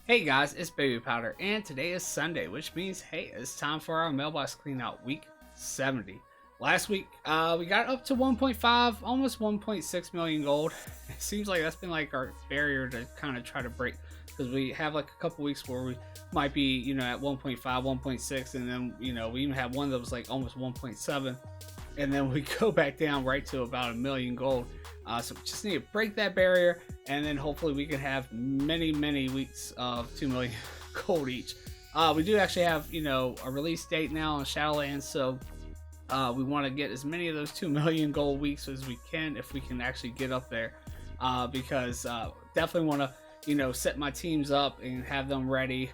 Hey guys, it's Babypowder, and today is Sunday, which means, hey, it's time for our Mailbox Cleanout week 70. Last week, we got up to 1.5, almost 1.6 million gold. It seems like that's been like our barrier to kind of try to break, because we have like a couple weeks where we might be, at 1.5, 1.6, and then, we even have one that was like almost 1.7, and then we go back down right to about a million gold. So we just need to break that barrier, and then hopefully we can have many weeks of 2 million gold each. We do actually have, a release date now on Shadowlands, so we want to get as many of those 2 million gold weeks as we can, if we can actually get up there, because definitely want to, set my teams up and have them ready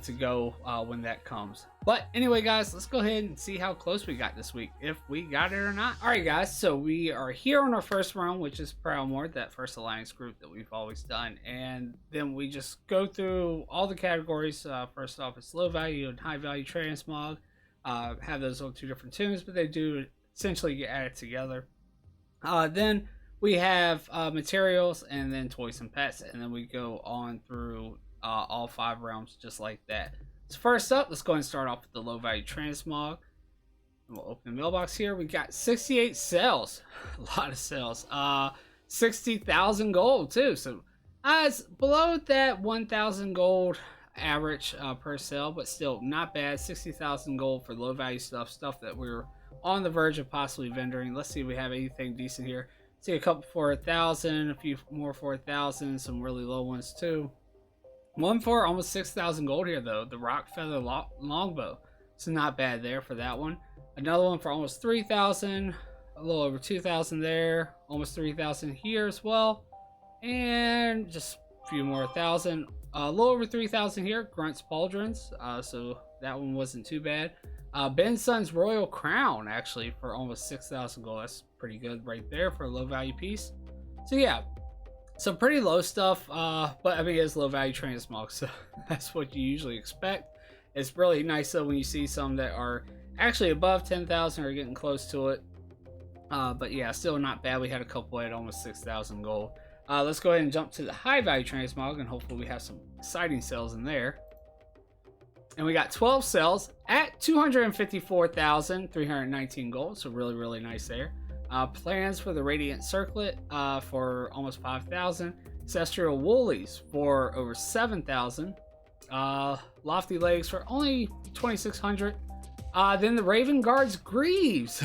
to go when that comes. But anyway, guys, let's go ahead and see how close we got this week, if we got it or not. All right, guys, so we are here on our first round, which is Proudmore, that first alliance group that we've always done, and then we just go through all the categories. First off, it's low value and high value transmog. Have those on two different tunes, but they do essentially get added together. Then we have materials, and then toys and pets, and then we go on through all 5 realms just like that. So first up, let's go ahead and start off with the low value transmog. And we'll open the mailbox here. We got 68 sales, a lot of sales. 60,000 gold too. So it's below that 1,000 gold average per sale, but still not bad. 60,000 gold for low value stuff that we're on the verge of possibly vendoring. Let's see if we have anything decent here. See a couple for 1,000, a few more for 1,000, some really low ones too. One for almost 6,000 gold here though, the rock feather longbow. So not bad there for that one. Another one for almost 3,000, a little over 2,000 there, almost 3,000 here as well, and just a few more 1,000. A little over 3,000 here, Grunt's Pauldrons. So that one wasn't too bad. Ben's Son's Royal Crown, actually, for almost 6,000 gold. That's pretty good right there for a low value piece. So yeah, some pretty low stuff, but I mean, it's low value transmog, so that's what you usually expect. It's really nice though when you see some that are actually above 10,000 or getting close to it. But yeah, still not bad. We had a couple at almost 6,000 gold. Let's go ahead and jump to the high value transmog, and hopefully we have some exciting sales in there. And we got 12 sales at 254,319 gold, so really nice there. Plans for the Radiant Circlet for almost 5,000. Ancestral Woolies for over 7,000. Lofty Legs for only 2,600. Then the Raven Guard's Greaves,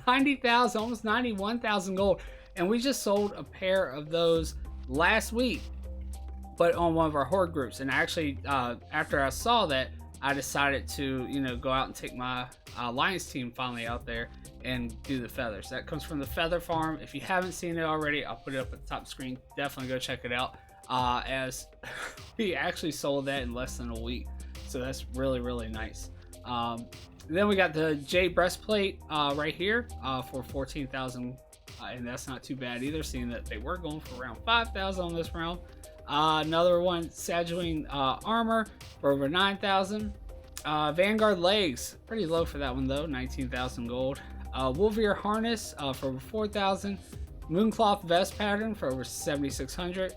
90,000, almost 91,000 gold. And we just sold a pair of those last week, but on one of our horde groups. And actually, after I saw that, I decided to, go out and take my Alliance team finally out there and do the feathers. That comes from the Feather Farm. If you haven't seen it already, I'll put it up at the top screen. Definitely go check it out. As we actually sold that in less than a week. So that's really nice. Then we got the J breastplate right here for 14,000. And that's not too bad either, seeing that they were going for around 5,000 on this round. Another one, Sajuine armor for over 9,000. Vanguard legs, pretty low for that one though, 19,000 gold. Wolverine harness for over 4,000. Mooncloth vest pattern for over 7,600.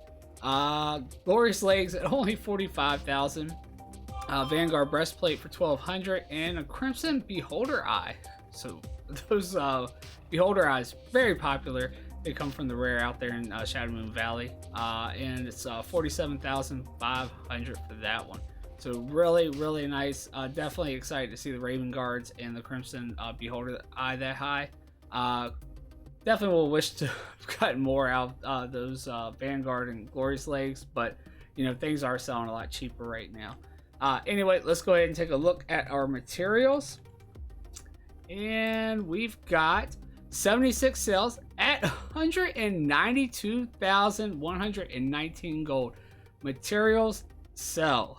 Glorious legs at only 45,000. Vanguard breastplate for 1,200, and a Crimson Beholder eye. So those Beholder eyes, very popular. They come from the rare out there in Shadow Moon Valley, and it's 47,500 for that one. So really nice. Definitely excited to see the Raven Guards and the Crimson Beholder eye that high. Definitely will wish to have gotten more out of those Vanguard and Glorious legs, but things are selling a lot cheaper right now. Anyway, let's go ahead and take a look at our materials, and we've got 76 sales at 192,119 gold. Materials sell.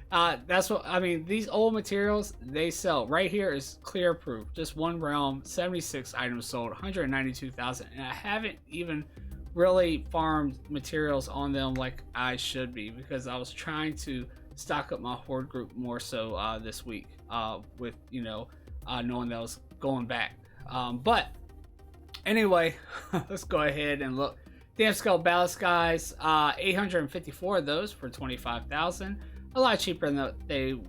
That's what I mean. These old materials, they sell. Right here is clear proof. Just one realm, 76 items sold, 192,000, and I haven't even really farmed materials on them like I should be, because I was trying to stock up my horde group more so this week, with knowing that I was going back. But anyway, let's go ahead and look Damn Skull Ballast guys, 854 of those for 25,000. A lot cheaper than they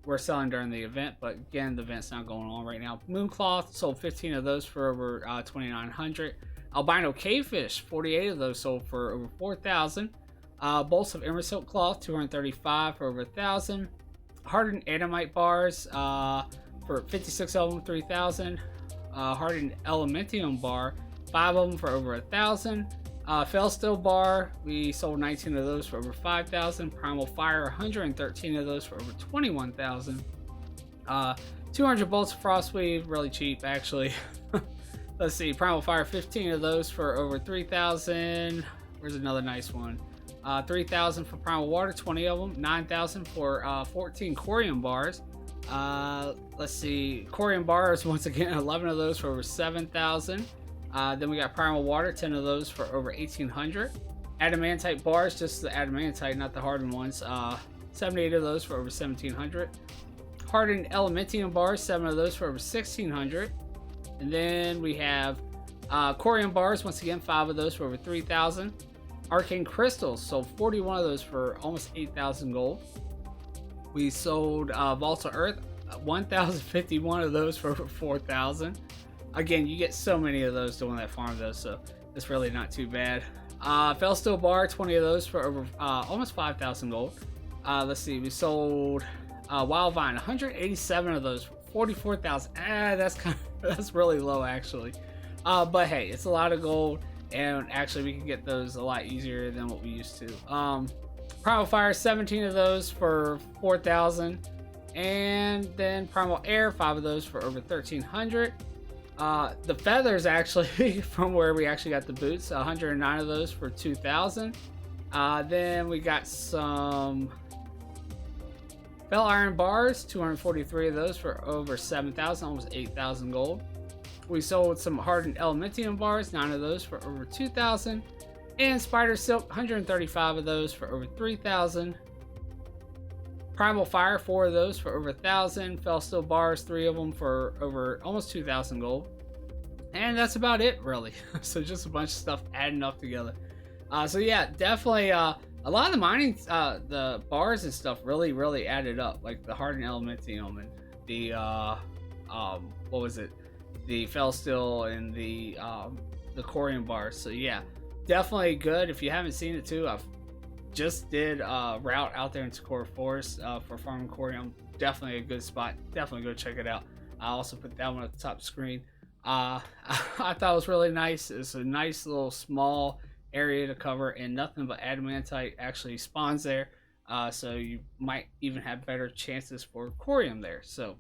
were selling during the event, but again, the event's not going on right now. Mooncloth sold 15 of those for over 2,900. Albino Cavefish, 48 of those sold for over 4,000. Bolts of Emerald Silk Cloth, 235 for over 1,000. Hardened Adamite bars for 56 of them, 3,000. Hardened Elementium bar, 5 of them for over 1,000. Felsteel bar, we sold 19 of those for over 5,000. Primal Fire, 113 of those for over 21,000. 200 bolts of Frostweave, really cheap actually. Let's see, Primal Fire, 15 of those for over 3,000. Where's another nice one? 3,000 for Primal Water, 20 of them. 9,000 for 14 Corium bars. Let's see, Corium bars, once again, 11 of those for over 7,000. Then we got Primal Water, 10 of those for over 1,800. Adamantite bars, just the Adamantite, not the hardened ones. 78 of those for over 1,700. Hardened Elementium bars, 7 of those for over 1,600. And then we have Corium bars, once again, 5 of those for over 3,000. Arcane Crystals, sold 41 of those for almost 8,000 gold. We sold Vaults of Earth, 1,051 of those for over 4,000. Again, you get so many of those doing that farm though, so it's really not too bad. Felsteel bar, 20 of those for over almost 5,000 gold. Let's see, we sold Wild Vine, 187 of those for 44,000. That's really low actually. But hey, it's a lot of gold, and actually we can get those a lot easier than what we used to. Primal Fire, 17 of those for 4,000, and then Primal Air, 5 of those for over 1,300. The feathers actually from where we actually got the boots, 109 of those for 2,000. Then we got some Fell Iron bars, 243 of those for over 7,000, almost 8,000 gold. We sold some Hardened Elementium bars, 9 of those for over 2,000. And Spider Silk, 135 of those for over 3,000. Primal Fire, 4 of those for over 1,000. Felsteel bars, 3 of them for over almost 2,000 gold. And that's about it, really. So just a bunch of stuff adding up together. So yeah, definitely a lot of the mining, the bars and stuff really added up. Like the Hardened Elementium and the, what was it? The Felsteel and the Corium bars. So yeah, definitely good. If you haven't seen it too, I've just did a route out there in Socorro Forest for farming Corium. Definitely a good spot. Definitely go check it out. I also put that one at the top screen. I thought it was really nice. It's a nice little small area to cover, and nothing but adamantite actually spawns there. So you might even have better chances for Corium there. So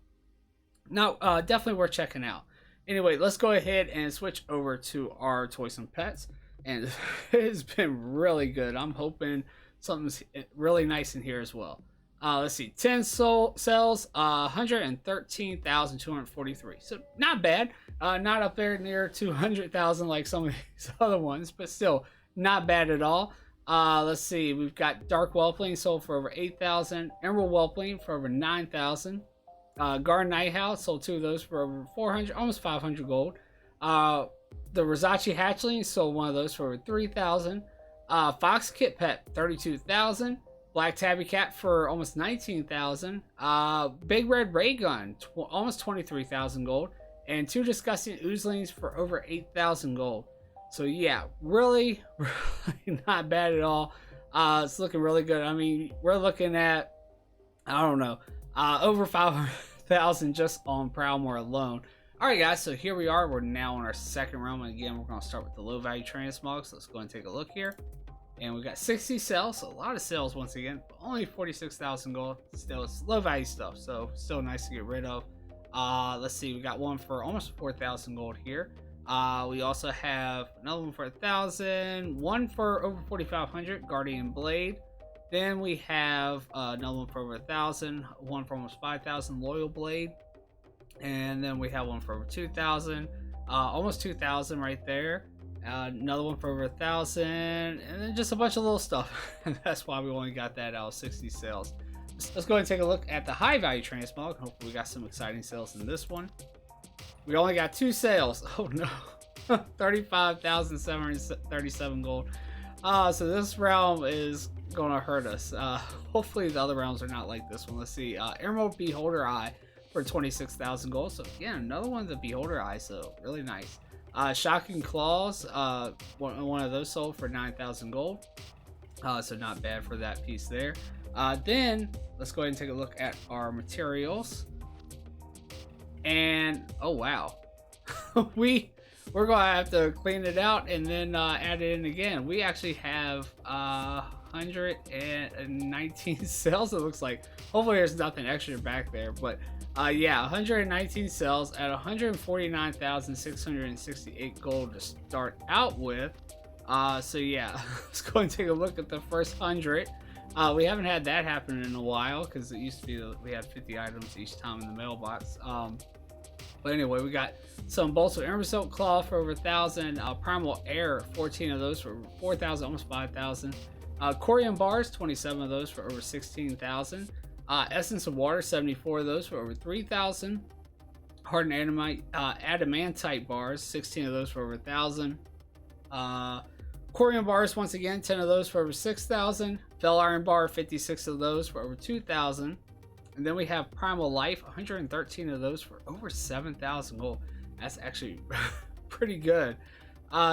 no, definitely worth checking out. Anyway, let's go ahead and switch over to our Toys and Pets. And it's been really good. I'm hoping something's really nice in here as well. Let's see, 10 cells, 113,243. So not bad. Not up there near 200,000 like some of these other ones, but still not bad at all. Let's see, we've got Dark Whelpling sold for over 8,000. Emerald Whelpling for over 9,000. Garden Nighthouse sold 2 of those for over 400, almost 500 gold. The Rosachi Hatchling sold 1 of those for over 3,000. Fox Kit Pet, 32,000. Black Tabby Cat for almost 19,000. Big Red Ray Gun, almost 23,000 gold. And 2 Disgusting Oozlings for over 8,000 gold. So yeah, really not bad at all. It's looking really good. I mean, we're looking at, I don't know, over 500,000 just on Prowlmore alone. Alright guys, so here we are. We're now in our second realm, and again we're going to start with the low value transmog. So let's go and take a look here. And we got 60 cells, so a lot of cells once again, but only 46,000 gold. Still, it's low value stuff, so still nice to get rid of. Let's see, we got one for almost 4,000 gold here. We also have another one for 1,000, one for over 4,500, Guardian Blade. Then we have another one for over 1,000, one for almost 5,000, Loyal Blade. And then we have one for over 2,000, almost 2,000 right there. Another one for over 1,000, and then just a bunch of little stuff. And that's why we only got that out of 60 sales. Let's go ahead and take a look at the high value transmog. Hopefully we got some exciting sales in this one. We only got 2 sales. Oh no. 35,737 gold. So this realm is gonna hurt us. Hopefully the other realms are not like this one. Let's see. Emerald Beholder Eye for 26,000 gold. So again, another one of the Beholder Eye. So really nice. Shocking Claws. One of those sold for 9,000 gold. So not bad for that piece there. Then let's go ahead and take a look at our materials. And oh wow, we're gonna have to clean it out and then add it in again. We actually have 119 cells. It looks like. Hopefully there's nothing extra back there, but yeah, 119 cells at 149,668 gold to start out with. So yeah, let's go and take a look at the first 100. We haven't had that happen in a while because it used to be we had 50 items each time in the mailbox. But anyway, we got some bolts of Emerald Silk Claw for over 1,000. Primal Air, 14 of those for 4,000, almost 5,000. Corian Bars, 27 of those for over 16,000. Essence of Water, 74 of those for over 3,000. Hardened Adamantite Bars, 16 of those for over 1,000. Corian Bars, once again, 10 of those for over 6,000. Fel Iron Bar, 56 of those for over 2,000. And then we have Primal Life, 113 of those for over 7,000 gold. That's actually pretty good,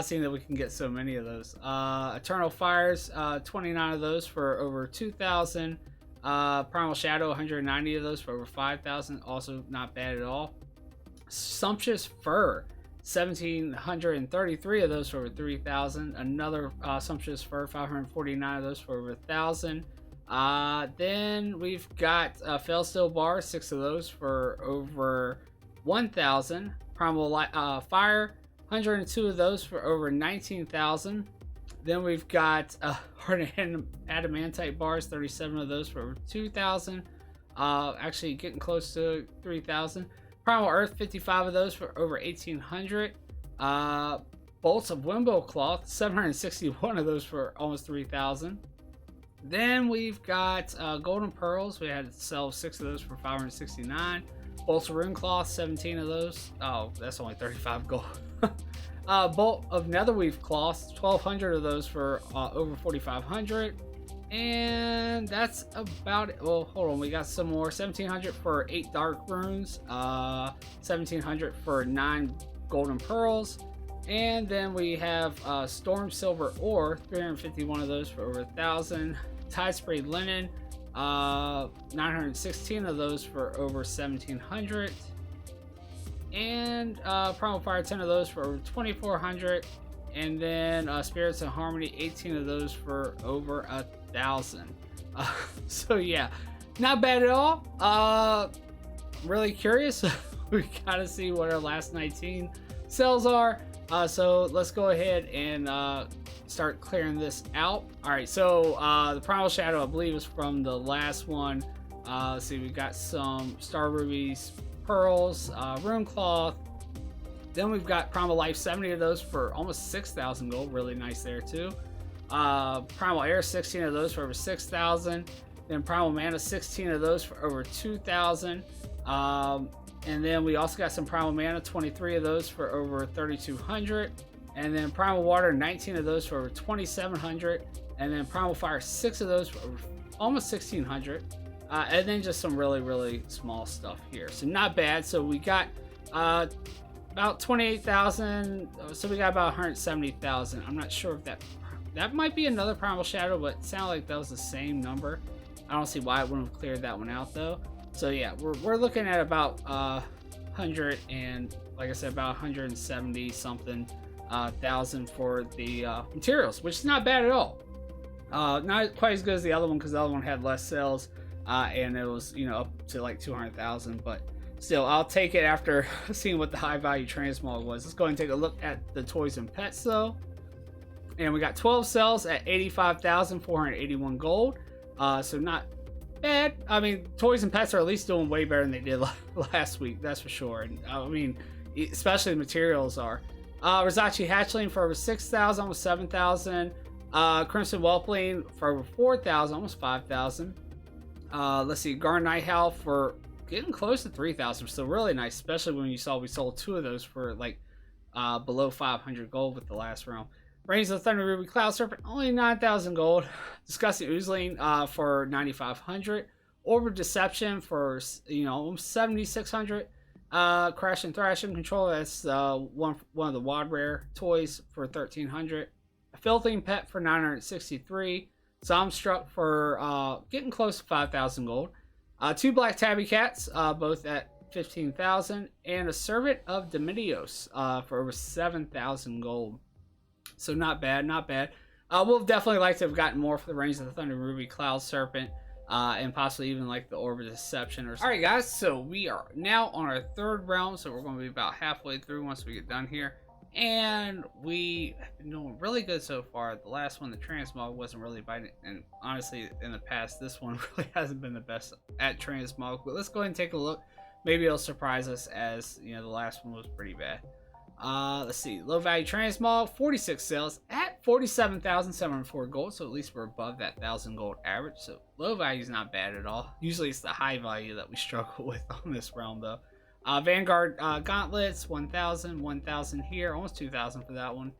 seeing that we can get so many of those. Eternal Fires, 29 of those for over 2,000. Primal Shadow, 190 of those for over 5,000. Also not bad at all. Sumptuous Fur, 1,733 of those for over 3,000. Another Sumptuous Fur, 549 of those for over 1,000. Then we've got Felsteel Bar, 6 of those for over 1,000. Primal Fire, 102 of those for over 19,000. Then we've got Hardened Adamantite Bars, 37 of those for over 2,000. Actually getting close to 3,000. Primal Earth, 55 of those for over 1,800. Bolts of Wimbo Cloth, 761 of those for almost 3,000. Then we've got Golden Pearls. We had to sell 6 of those for 569. Bolts of Rune Cloth, 17 of those. Oh, that's only 35 gold. Bolt of Netherweave Cloths, 1,200 of those for over 4,500. And that's about it. Well, hold on. We got some more. 1,700 for 8 Dark Runes. 1,700 for 9 Golden Pearls. And then we have Storm Silver Ore, 351 of those for over 1,000. Tide Sprayed Linen, 916 of those for over 1,700. And Primal Fire, 10 of those for over 2,400. And then Spirits of Harmony, 18 of those for over 1,000. So yeah, not bad at all. Really curious. We gotta see what our last 19 cells are. So let's go ahead and start clearing this out. All right, so the Primal Shadow, I believe, is from the last one. Let's see, we got some Star Rubies, Pearls, Rune Cloth. Then we've got Primal Life, 70 of those for almost 6,000 gold. Really nice there too. Primal Air, 16 of those for over 6,000. Then Primal Mana, 16 of those for over 2,000. And then we also got some Primal Mana, 23 of those for over 3,200. And then Primal Water, 19 of those for over 2,700. And then Primal Fire, 6 of those for over almost 1,600. And then just some really, really small stuff here. So not bad. So we got about 28,000. So we got about 170,000. I'm not sure if that might be another Primal Shadow, but it sounded like that was the same number. I don't see why it wouldn't have cleared that one out though. So yeah, we're looking at about 100 and, like I said, about 170 something thousand for the materials, which is not bad at all. Not quite as good as the other one because the other one had less sales and it was, you know, up to like 200,000. But still, I'll take it after seeing what the high value transmog was. Let's go ahead and take a look at the toys and pets though. And we got 12 cells at 85,481 gold. So not bad. I mean, toys and pets are at least doing way better than they did last week. That's for sure. And I mean, especially the materials are. Rizachi Hatchling for over 6,000, almost 7,000. Crimson Whelpling for over 4,000, almost 5,000. Let's see, Garn Nighthowl for getting close to 3,000. So really nice, especially when you saw we sold 2 of those for like below 500 gold with the last round. Reigns of the Thunder Ruby Cloud Serpent, only 9,000 gold. Disgusting Oozling for 9,500. Orb of Deception for, you know, almost 7,600. Crash and Thrashing Controller, that's one of the WOD Rare toys for 1,300. Filthing Pet for 963. Zomstruck for getting close to 5,000 gold. 2 Black Tabby Cats, both at 15,000. And a Servant of Dominios for over 7,000 gold. So not bad, not bad. We'll definitely like to have gotten more for the Reigns of the Thunder Ruby Cloud Serpent. And possibly even like the Orb of Deception or something. Alright guys, so we are now on our 3rd realm, so we're going to be about halfway through once we get done here. And we have been doing really good so far. The last one, the Transmog, wasn't really biting, and honestly in the past this one really hasn't been the best at Transmog. But let's go ahead and take a look. Maybe it'll surprise us, as you know the last one was pretty bad. Let's see, low value Transmog, 46 sales at 47,704 gold, so at least we're above that 1,000 gold average. So low value is not bad at all. Usually it's the high value that we struggle with on this realm though. Vanguard gauntlets, 1,000, 1,000 here, almost 2,000 for that one.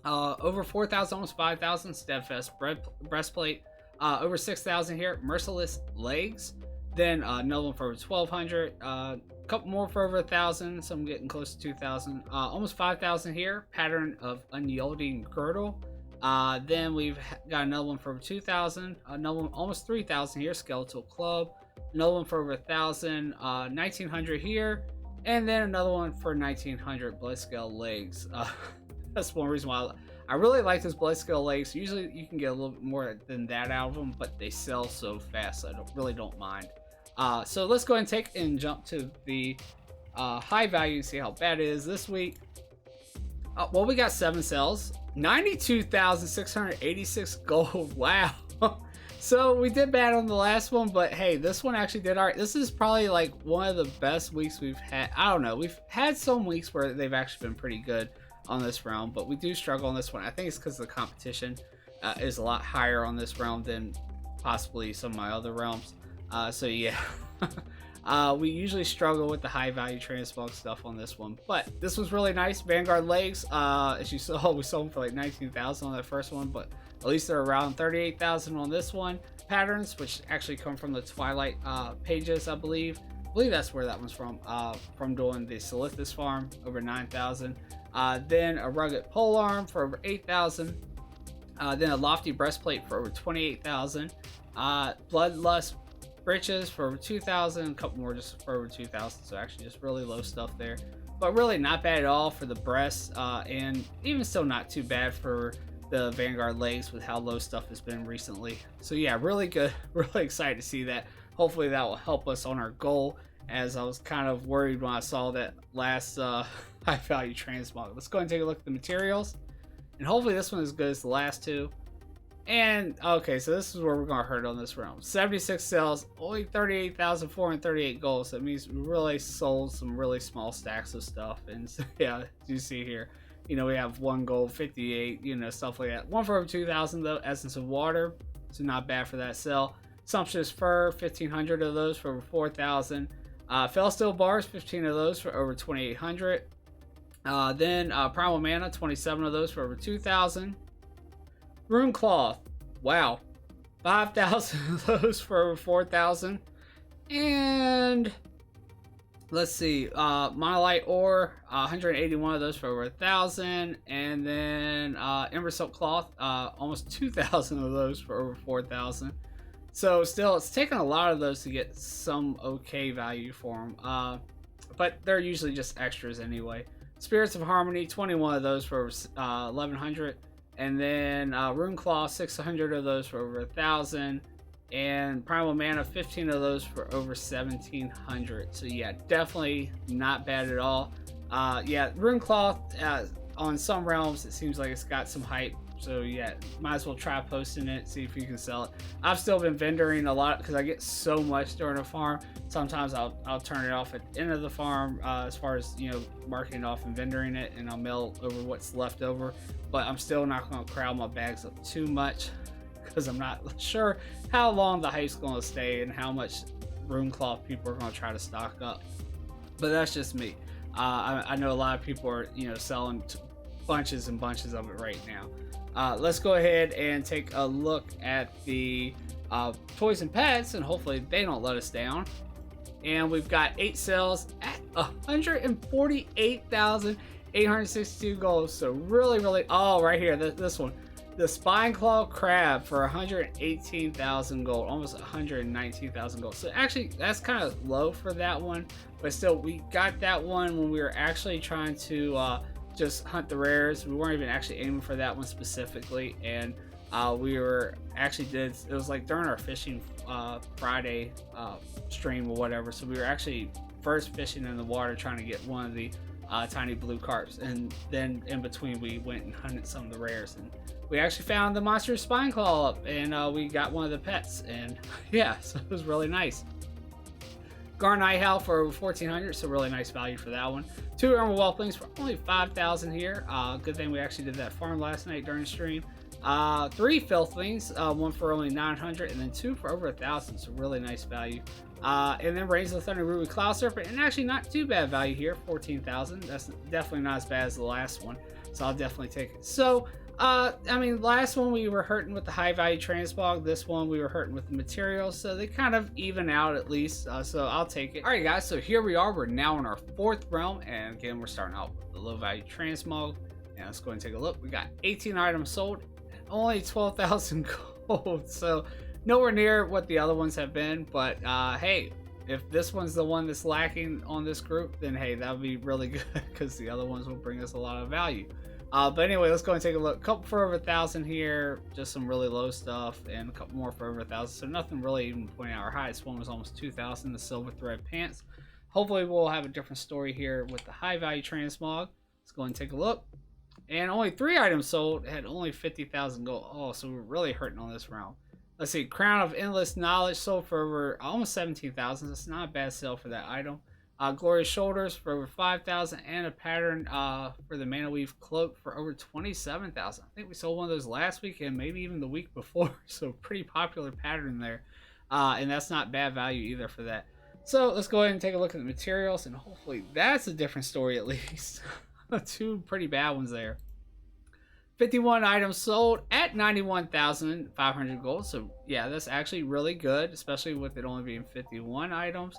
Over 4,000, almost 5,000. Steadfast breastplate, over 6,000 here. Merciless legs, then another one for over 1,200. Couple more for over 1,000, some getting close to 2,000. Almost 5,000 here. Pattern of Unyielding Girdle. Then we've got another one for over 2,000. Another one almost 3,000 here. Skeletal Club. Another one for over 1,000. 1,900 here, and then another one for 1,900. Bloodscale legs. That's one reason why I really like those Bloodscale legs. Usually you can get a little bit more than that out of them, but they sell so fast, so I really don't mind. So let's go ahead and take and jump to the high value and see how bad it is this week. Well, we got 7 sales, 92,686 gold. Wow. So we did bad on the last one, but hey, this one actually did all right. This is probably like one of the best weeks we've had. I don't know. We've had some weeks where they've actually been pretty good on this realm, but we do struggle on this one. I think it's because the competition is a lot higher on this realm than possibly some of my other realms. So yeah, we usually struggle with the high value Transmog stuff on this one, but this was really nice. Vanguard legs, as you saw, we sold them for like 19,000 on that first one, but at least they're around 38,000 on this one. Patterns, which actually come from the Twilight pages, I believe that's where that one's from doing the Silithus farm, over 9,000. Then a rugged polearm for over 8,000. Then a lofty breastplate for over 28,000. Bloodlust breeches for over 2,000. A couple more just for over 2,000. So actually just really low stuff there, but really not bad at all for the breasts, and even still not too bad for the Vanguard legs with how low stuff has been recently. So yeah, really good. Really excited to see that. Hopefully that will help us on our goal, as I was kind of worried when I saw that last high value Transmog. Let's go ahead and take a look at the materials, and hopefully this one is as good as the last two. And okay, so this is where we're gonna hurt on this realm. 76 sales, only 38,438 gold. So that means we really sold some really small stacks of stuff. And so, yeah, as you see here, you know, we have 1 gold, 58, you know, stuff like that. One for over 2,000 though. Essence of Water, so not bad for that sell. Sumptuous Fur, 1,500 of those for over 4,000. Fellsteel Bars, 15 of those for over 2,800. Then Primal Mana, 27 of those for over 2,000. Rune Cloth, wow, 5,000 of those for over 4,000. And let's see, Monolite Ore, 181 of those for over 1,000. And then Ember Silk Cloth, almost 2,000 of those for over 4,000. So still, it's taken a lot of those to get some okay value for them. But they're usually just extras anyway. Spirits of Harmony, 21 of those for over 1,100. And then Rune Claw, 600 of those for over 1,000. And Primal Mana, 15 of those for over 1,700. So yeah, definitely not bad at all. Yeah, Rune Claw, on some realms, it seems like it's got some hype. So yeah, might as well try posting it, see if you can sell it. I've still been vendoring a lot because I get so much during a farm. Sometimes I'll turn it off at the end of the farm, as far as, you know, marking it off and vendoring it, and I'll mail over what's left over. But I'm still not going to crowd my bags up too much because I'm not sure how long the hype's going to stay and how much Rune Cloth people are going to try to stock up. But that's just me. I know a lot of people are, you know, selling bunches and bunches of it right now. Let's go ahead and take a look at the toys and pets, and hopefully they don't let us down. And we've got 8 sales at 148,862 gold. So really, oh, right here, this one, the Spine Claw Crab for 118,000 gold, almost 119,000 gold. So actually, that's kind of low for that one, but still, we got that one when we were actually trying to just hunt the rares. We weren't even actually aiming for that one specifically, and we were actually it was like during our fishing Friday stream or whatever, so we were actually first fishing in the water trying to get one of the tiny blue carps, and then in between we went and hunted some of the rares, and we actually found the monster spine claw up, and we got one of the pets, and yeah, so it was really nice. Garnight Howl for over 1,400, so really nice value for that one. 2 Emerald Whelplings for only 5,000 here. Good thing we actually did that farm last night during stream. 3 Filthlings, 1 for only 900, and then 2 for over 1,000, so really nice value. And then Rains of the Thunder Ruby Cloud Serpent, and actually not too bad value here, 14,000. That's definitely not as bad as the last one, so I'll definitely take it. So, I mean, last one we were hurting with the high value transmog. This one we were hurting with the materials, so they kind of even out at least. So I'll take it. All right, guys. So here we are. We're now in our 4th realm, and again, we're starting out with the low value transmog. And let's go and take a look. We got 18 items sold, and only 12,000 gold. So nowhere near what the other ones have been. But hey, if this one's the one that's lacking on this group, then hey, that would be really good because the other ones will bring us a lot of value. But anyway, let's go and take a look. A couple for over 1,000 here, just some really low stuff, and a couple more for over 1,000. So nothing really even pointing out. Our highest one was almost 2,000, the Silver Thread Pants. Hopefully we'll have a different story here with the high value transmog. Let's go and take a look. And only 3 items sold, had only 50,000 gold. Oh, so we're really hurting on this round. Let's see, Crown of Endless Knowledge sold for over almost 17,000. That's not a bad sale for that item. Glorious Shoulders for over 5,000, and a pattern for the Mana Weave Cloak for over 27,000. I think we sold one of those last week and maybe even the week before, so pretty popular pattern there. And that's not bad value either for that. So let's go ahead and take a look at the materials, and hopefully that's a different story at least. 2 pretty bad ones there. 51 items sold at 91,500 gold. So yeah, that's actually really good, especially with it only being 51 items.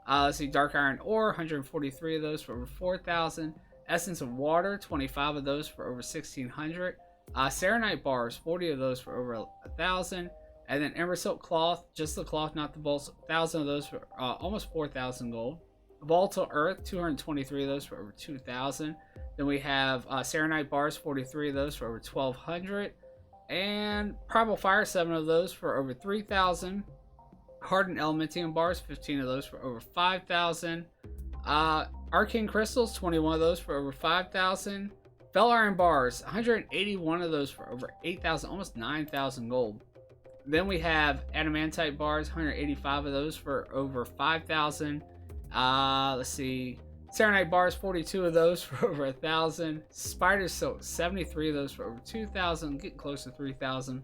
Let's see, Dark Iron Ore, 143 of those for over 4,000. Essence of Water, 25 of those for over 1,600. Serenite Bars, 40 of those for over 1,000. And then Emerald Silk Cloth, just the cloth, not the bolts, 1,000 of those for almost 4,000 gold. Volatile Earth, 223 of those for over 2,000. Then we have Serenite Bars, 43 of those for over 1,200. And Primal Fire, 7 of those for over 3,000. Hardened Elementium Bars, 15 of those for over 5,000. Arcane Crystals, 21 of those for over 5,000. Fel Iron Bars, 181 of those for over 8,000, almost 9,000 gold. Then we have Adamantite Bars, 185 of those for over 5,000. Let's see, Serenite Bars, 42 of those for over 1,000. Spider Silk, 73 of those for over 2,000, getting close to 3,000.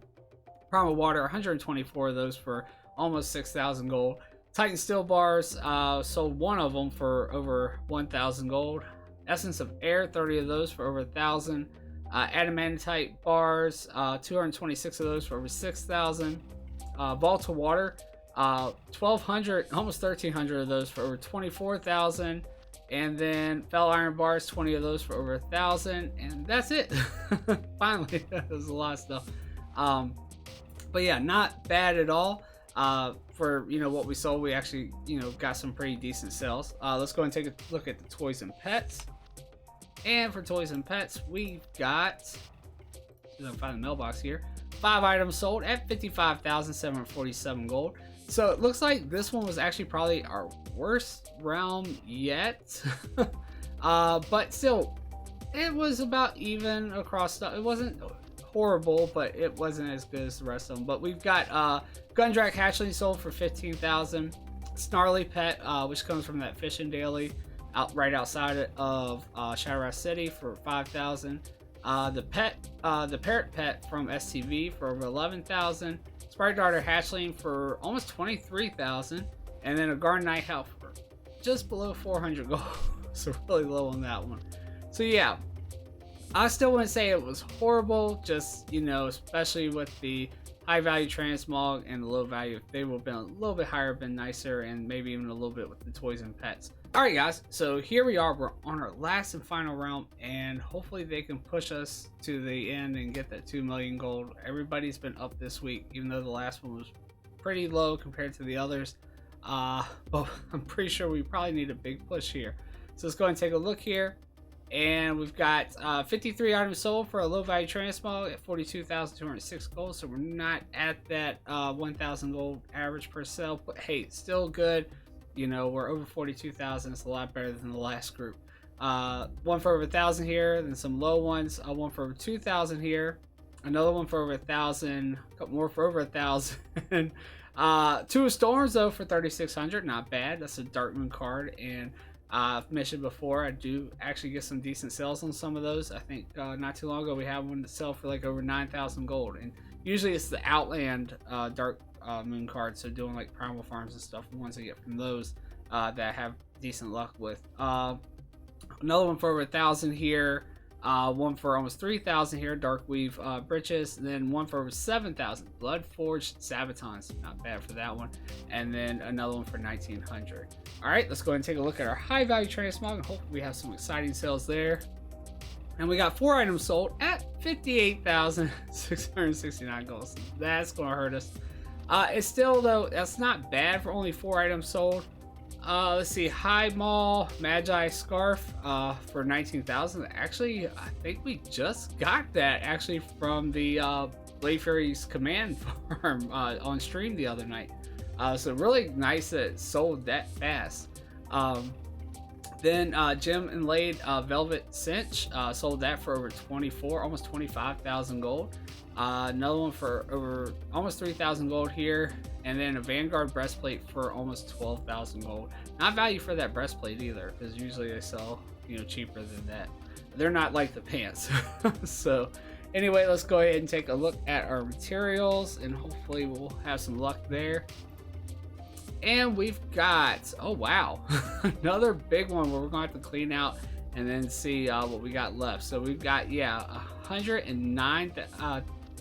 Primal Water, 124 of those for almost 6,000 gold. Titan Steel Bars, sold 1 of them for over 1,000 gold. Essence of Air, 30 of those for over 1,000. Adamantite Bars, 226 of those for over 6,000. Volatile Water, 1,200, almost 1,300 of those for over 24,000. And then Fel Iron Bars, 20 of those for over 1,000. And that's it. Finally, that was a lot of stuff. But yeah, not bad at all. For what we sold, we actually got some pretty decent sales. Let's go and take a look at the toys and pets. And for toys and pets, we've got, I'm find the mailbox here, 5 items sold at 55,747 gold. So it looks like this one was actually probably our worst round yet. But still, it was about even across stuff. It wasn't horrible, but it wasn't as good as the rest of them. But we've got Gundrak Hatchling sold for 15,000. Snarly Pet, which comes from that fishing daily, right outside of Shadowrush City for 5,000. The Parrot Pet from STV for over 11,000. Sprite Darter Hatchling for almost 23,000. And then a Garden Night Howl for just below 400 gold. So really low on that one. So yeah, I still wouldn't say it was horrible, just, you know, especially with the high value transmog and the low value. If they would have been a little bit higher, been nicer, and maybe even a little bit with the toys and pets. Alright guys, so here we are, we're on our last and final realm, and hopefully they can push us to the end and get that 2 million gold. Everybody's been up this week, even though the last one was pretty low compared to the others. But I'm pretty sure we probably need a big push here. So let's go ahead and take a look here. And we've got 53 items sold for a low value transmog at 42,206 gold. So we're not at that 1,000 gold average per sale, but hey, still good. You know, we're over 42,000. It's a lot better than the last group. One for over 1,000 here, then some low ones. One for over 2,000 here. Another one for over 1,000. A couple more for over 1,000. Two storms though for 3,600. Not bad. That's a Dark Moon card, and I've mentioned before, I do actually get some decent sales on some of those. I think not too long ago we had one to sell for like over 9,000 gold, and usually it's the Outland Dark Moon cards, so doing like Primal Farms and stuff, the ones I get from those that I have decent luck with. Another one for over 1,000 here. One for almost 3,000 here, Dark Weave Breeches, and then one for over 7,000, Blood Forged Sabatons, not bad for that one, and then another one for 1,900. Alright, let's go ahead and take a look at our high value transmog, and hopefully we have some exciting sales there. And we got 4 items sold at 58,669 gold, so that's going to hurt us. It's still, though, that's not bad for only 4 items sold. Let's see, High Mall Magi Scarf for 19,000. Actually, I think we just got that actually from the Blade Fury's command farm on stream the other night. So really nice that it sold that fast. Then Gem Inlaid Velvet Cinch sold that for over 24, almost 25,000 gold. Another one for over almost 3,000 gold here, and then a Vanguard breastplate for almost 12,000 gold. Not value for that breastplate either, because usually they sell, you know, cheaper than that. They're not like the pants. So anyway, let's go ahead and take a look at our materials, and hopefully we'll have some luck there. And we've got, oh wow, another big one where we're going to have to clean out and then see what we got left. So we've got, yeah, 109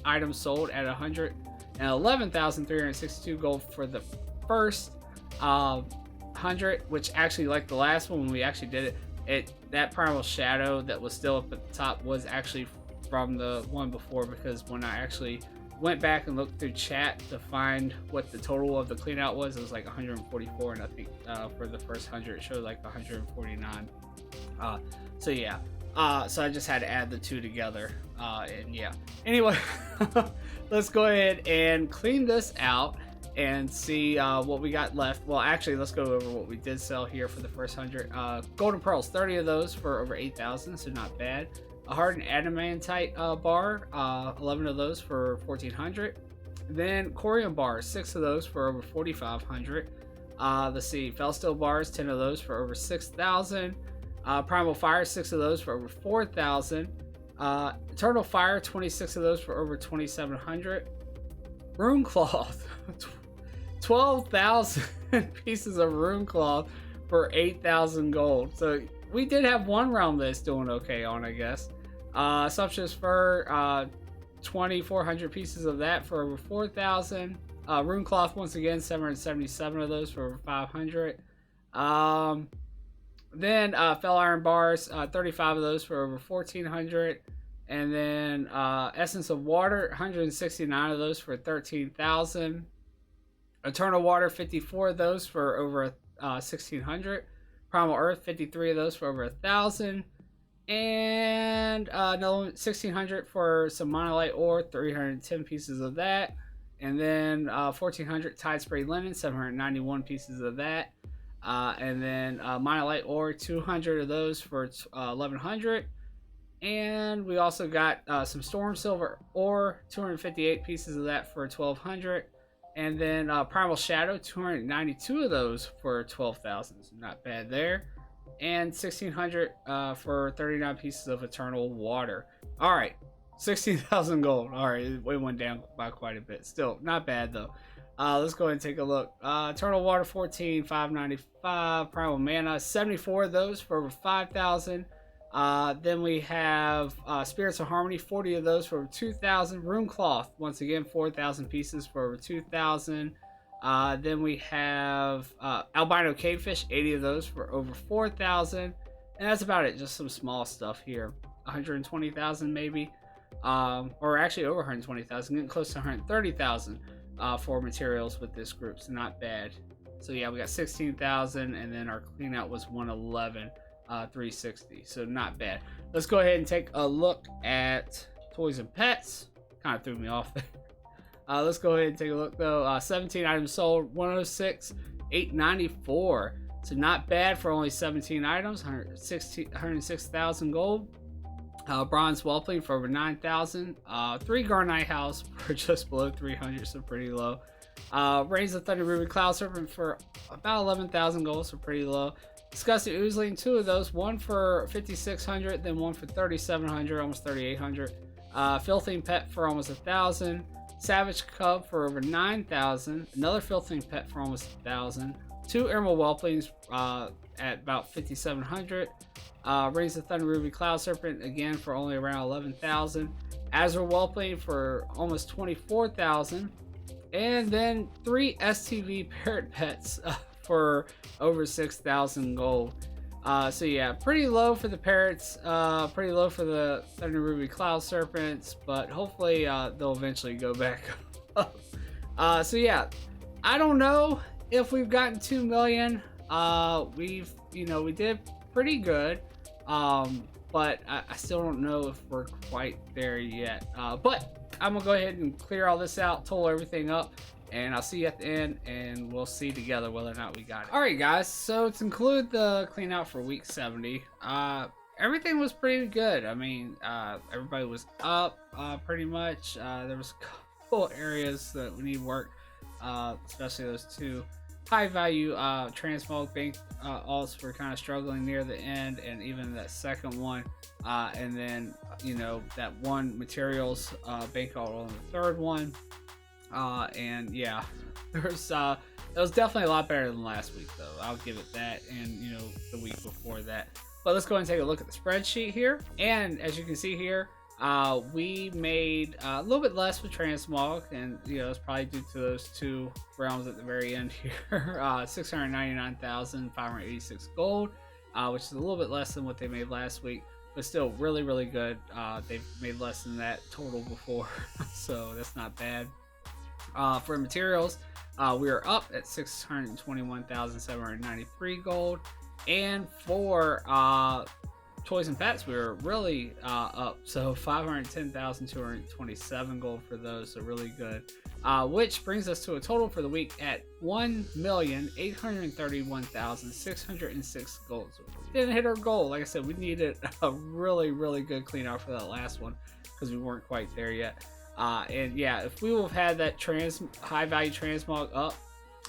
items sold at 111,362 gold for the first 100, which actually, like the last one when we actually did it, that Primal Shadow that was still up at the top was actually from the one before, because when I actually went back and looked through chat to find what the total of the clean out was, it was like 144, and I think for the first 100 it showed like 149. So yeah, so I just had to add the two together, and yeah, anyway. Let's go ahead and clean this out and see what we got left. Well, actually, let's go over what we did sell here for the first 100. Golden Pearls, 30 of those for over 8,000, so not bad. A Hardened Adamantite bar, 11 of those for 1,400. Then Corium bars, 6 of those for over 4,500. Let's see, Felsteel bars, 10 of those for over 6,000. Primal Fire, 6 of those for over 4,000. Eternal Fire, 26 of those for over 2,700. Rune Cloth, 12,000 pieces of Rune Cloth for 8,000 gold. So we did have one round that's doing okay on, I guess. Sumptuous Fur, 2,400 pieces of that for over 4,000. Rune Cloth, once again, 777 of those for over 500. Then Fell Iron bars, 35 of those for over 1,400. And then Essence of Water, 169 of those for 13,000. Eternal Water, 54 of those for over 1,600. Primal Earth, 53 of those for over 1,000. And another 1,600 for some Monolite Ore, 310 pieces of that. And then 1,400 Tide Spray Linen, 791 pieces of that. And then Monolite Ore, 200 of those for 1,100. And we also got some Storm Silver Ore, 258 pieces of that for 1,200. And then Primal Shadow, 292 of those for 12,000. So not bad there. And 1,600 for 39 pieces of Eternal Water. All right, 16,000 gold. All right, it went down by quite a bit. Still not bad though. Let's go ahead and take a look. Eternal Water, 14,595. Primal Mana, 74 of those for over 5,000. Then we have Spirits of Harmony, 40 of those for over 2,000. Room Cloth, once again, 4,000 pieces for over 2,000. Then we have Albino Cavefish, 80 of those for over 4,000. And that's about it, just some small stuff here. 120,000 maybe. Or actually over 120,000, getting close to 130,000 for materials with this group, so not bad. So yeah, we got 16,000, and then our clean out was 111, 360, so not bad. Let's go ahead and take a look at toys and pets. Kind of threw me off there. Let's go ahead and take a look though. 17 items sold, 106, 894. So not bad for only 17 items, 106,000 gold. Bronze Whelpling for over 9,000. 3 Garnite House for just below 300, so pretty low. Rains of Thunder Ruby Cloud Serpent for about 11,000 gold, so pretty low. Disgusting Oozling, 2 of those, one for 5,600, then one for 3,700, almost 3,800. Filthing Pet for almost 1,000. Savage Cub for over 9,000. Another Filthing Pet for almost 1,000. 2 Emerald Whelplings at about 5,700. Rains of Thunder Ruby Cloud Serpent again for only around 11,000. Azure Whelpling for almost 24,000. And then 3 STV Parrot Pets for over 6,000 gold. So yeah, pretty low for the parrots, pretty low for the Thunder Ruby Cloud Serpents, but hopefully they'll eventually go back up. So yeah, I don't know if we've gotten 2 million. We did pretty good, but I still don't know if we're quite there yet. But I'm gonna go ahead and clear all this out, total everything up, and I'll see you at the end, and we'll see together whether or not we got it. All right, guys. So to conclude the clean out for week 70, everything was pretty good. I mean, everybody was up pretty much. There was a couple areas that we need work, especially those 2 high value transmog bank alts were kind of struggling near the end, and even that second one, and then that one materials bank alt on the third one, and yeah, it was definitely a lot better than last week though, I'll give it that, and the week before that. But let's go ahead and take a look at the spreadsheet here, and as you can see here, we made a little bit less with transmog, and it's probably due to those 2 realms at the very end here. 699,586 gold, which is a little bit less than what they made last week, but still really, really good. They've made less than that total before, so that's not bad. For materials, we are up at 621,793 gold, and for toys and pets, we were really up, so 510,227 gold for those, so really good, which brings us to a total for the week at 1,831,606 gold. So we didn't hit our goal. Like I said, we needed a really, really good clean out for that last one because we weren't quite there yet. And yeah, if we would have had that high value transmog up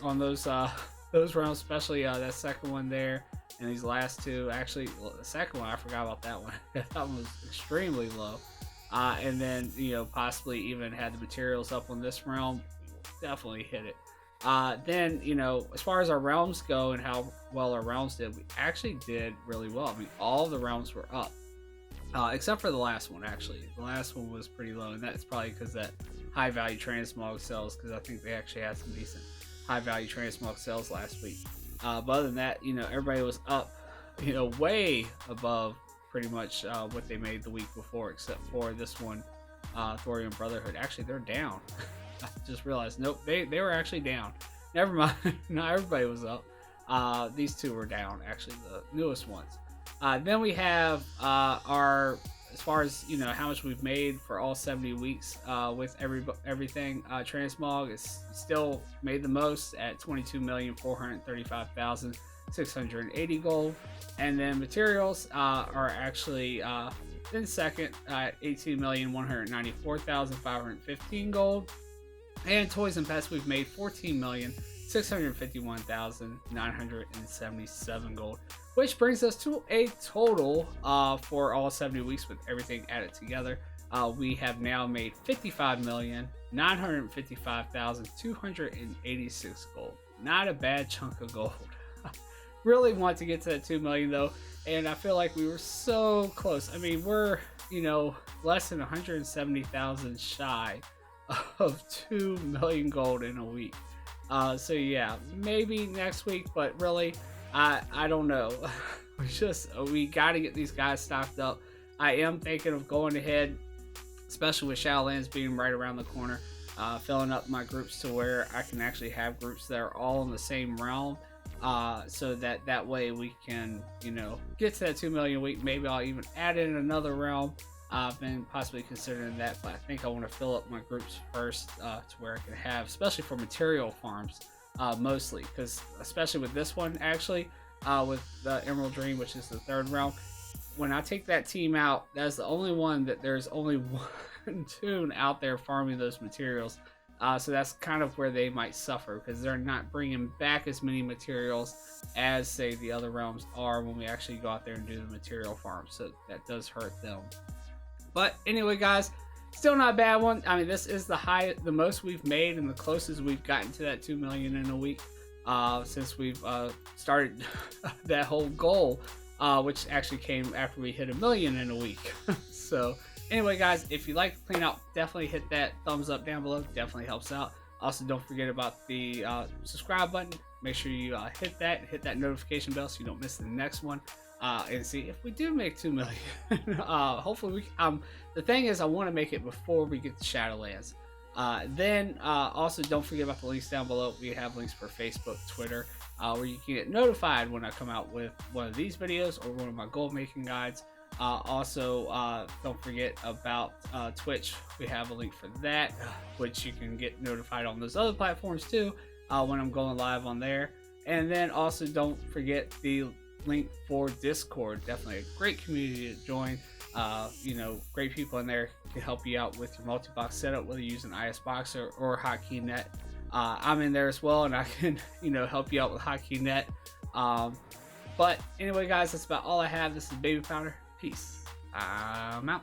on those rounds, especially that second one there, and these last 2, actually, well, the second one, I forgot about that one. That one was extremely low. And then, possibly even had the materials up on this realm, definitely hit it. Then, as far as our realms go and how well our realms did, we actually did really well. I mean, all the realms were up, except for the last one, actually. The last one was pretty low, and that's probably because that high value transmog sells, because I think they actually had some decent high value transmog sales last week. But other than that, everybody was up, way above pretty much what they made the week before, except for this one, Thorium Brotherhood. Actually, they're down. I just realized, nope, they were actually down. Never mind. No, everybody was up. These 2 were down, actually, the newest ones. Then we have our, as far as how much we've made for all 70 weeks with everything. Transmog is still made the most at 22,435,680 gold, and then materials are actually in second at 18,194,515 gold, and toys and pets we've made 14,651,977 gold, which brings us to a total for all 70 weeks with everything added together. We have now made 55,955,286 gold. Not a bad chunk of gold. Really want to get to that 2 million though. And I feel like we were so close. I mean, we're, you know, less than 170,000 shy of 2 million gold in a week. So yeah, maybe next week, but really, I don't know. We got to get these guys stocked up. I am thinking of going ahead, especially with Shadowlands being right around the corner, filling up my groups to where I can actually have groups that are all in the same realm, so that way we can, you know, get to that 2 million a week. Maybe I'll even add in another realm. I've been possibly considering that, but I think I want to fill up my groups first, to where I can have, especially for material farms, mostly, because especially with this one, actually, with the Emerald Dream, which is the third realm, when I take that team out, that's the only one that there's only one tune out there farming those materials. So that's kind of where they might suffer, because they're not bringing back as many materials as, say, the other realms are when we actually go out there and do the material farm. So that does hurt them. But anyway, guys, still not a bad one. I mean, this is the most we've made and the closest we've gotten to that 2 million in a week, since we've started that whole goal, which actually came after we hit 1 million in a week. So anyway, guys, if you like the cleanout, definitely hit that thumbs up down below. Definitely helps out. Also, don't forget about the subscribe button. Make sure you hit that notification bell so you don't miss the next one. And see if we do make 2 million. Hopefully we the thing is, I want to make it before we get to Shadowlands. Then also don't forget about the links down below. We have links for Facebook, Twitter, where you can get notified when I come out with one of these videos or one of my gold making guides. Also, don't forget about Twitch. We have a link for that, which you can get notified on those other platforms too, when I'm going live on there. And then also don't forget the link for Discord. Definitely a great community to join. You know, great people in there to help you out with your multi-box setup, whether you're using ISBox or HotKeyNet. I'm in there as well, and I can, you know, help you out with HotKeyNet. But anyway, guys, that's about all I have. This is Babypowder. Peace. I'm out.